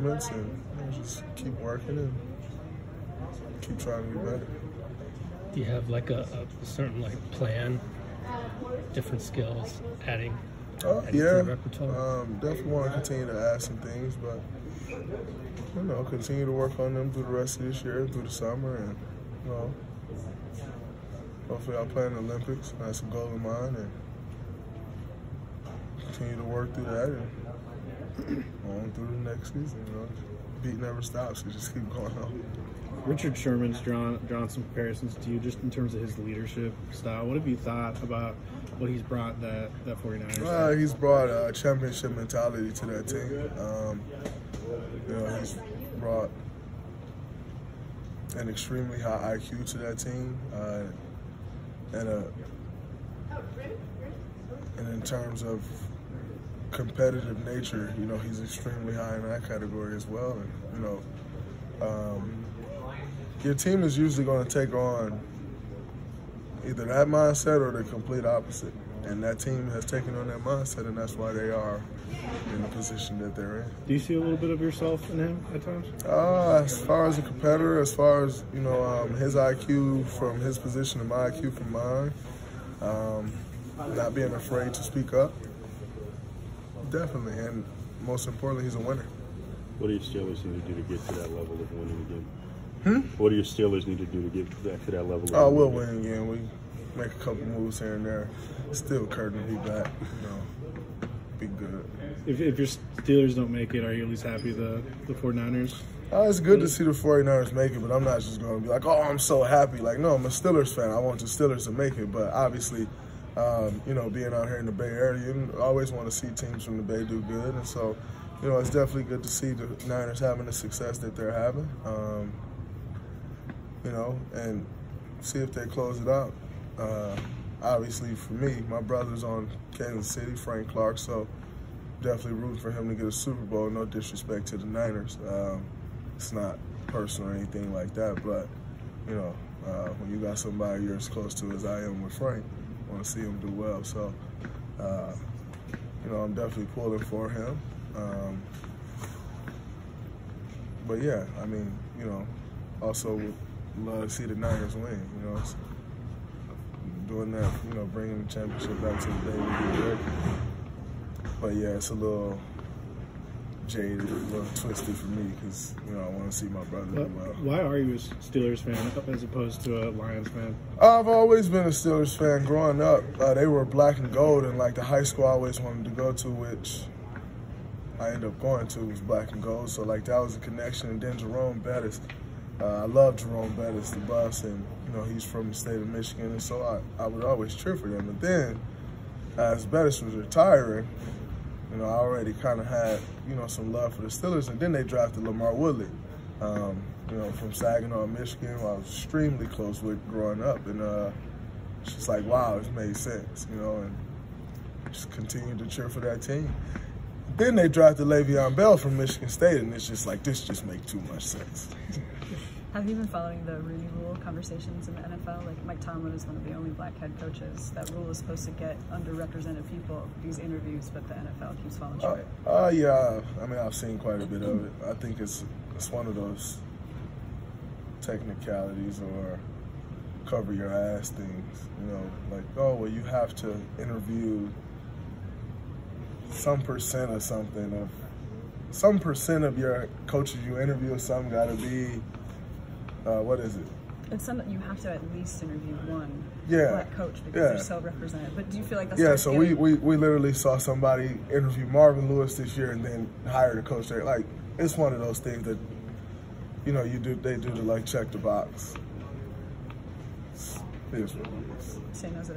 improvements and just keep working and keep trying to get better. Do you have like a certain like plan, different skills, adding to the repertoire? Definitely want to continue to add some things, but you know, continue to work on them through the rest of this year, through the summer, and you know, hopefully I'll play in the Olympics. That's a goal of mine, and continue to work through that and on through the next season. You know, beat never stops, so just keep going on. Richard Sherman's drawn some comparisons to you just in terms of his leadership style. What have you thought about what he's brought that 49ers? He's brought a championship mentality to that team. You know, he's brought an extremely high IQ to that team, and in terms of competitive nature, you know, he's extremely high in that category as well. And you know, your team is usually going to take on either that mindset or the complete opposite. And that team has taken on that mindset, and that's why they are in the position that they're in. Do you see a little bit of yourself in him at times? As far as a competitor, as far as, you know, his IQ from his position and my IQ from mine, not being afraid to speak up, definitely. And most importantly, he's a winner. What do your Steelers need to do to get to that level of winning again? What do your Steelers need to do to get back to that level? Oh, we'll win again. We make a couple moves here and there. Still Curtin will be back. You know, be good. If your Steelers don't make it, are you at least happy the 49ers? It's good to see the 49ers make it, but I'm not just going to be like, oh, I'm so happy. Like, no, I'm a Steelers fan. I want the Steelers to make it. But obviously, you know, being out here in the Bay Area, you always want to see teams from the Bay do good. And so, you know, it's definitely good to see the Niners having the success that they're having. You know, and see if they close it out. Obviously, for me, my brother's on Kansas City, Frank Clark, so definitely rooting for him to get a Super Bowl. No disrespect to the Niners. It's not personal or anything like that, but, you know, when you got somebody you're as close to as I am with Frank, I want to see him do well. So, you know, I'm definitely pulling for him. But, yeah, I mean, you know, also would love to see the Niners win, you know. So doing that, you know, bringing the championship back to the Bay would be great. But, yeah, it's a little jaded, a little twisted for me because, you know, I want to see my brother do well. Why are you a Steelers fan as opposed to a Lions fan? I've always been a Steelers fan. Growing up, they were black and gold, and like the high school I always wanted to go to, which I ended up going to, was black and gold. So, like, that was a connection. And then Jerome Bettis. I love Jerome Bettis, the boss, and, you know, he's from the state of Michigan, and so I would always cheer for them. And then, as Bettis was retiring, you know, I already kind of had, you know, some love for the Steelers, and then they drafted Lamar Woodley, you know, from Saginaw, Michigan, who I was extremely close with growing up, and it's just like, wow, it made sense, you know, and just continued to cheer for that team. Then they drafted Le'Veon Bell from Michigan State, and it's just like, this just makes too much sense. Have you been following the Rooney Rule conversations in the NFL? Like, Mike Tomlin is one of the only black head coaches. That rule is supposed to get underrepresented people these interviews, but the NFL keeps falling short. Yeah, I mean, I've seen quite a bit of it. I think it's one of those technicalities or cover your ass things, you know, like, oh, well, you have to interview some percent or something of some percent of your coaches you interview or something got to be what is it? It's something you have to at least interview one black coach because they're so represented. But do you feel like that's so we literally saw somebody interview Marvin Lewis this year and then hired a coach there. Like, it's one of those things that, you know, they do to like check the box. It is what it is. Same as it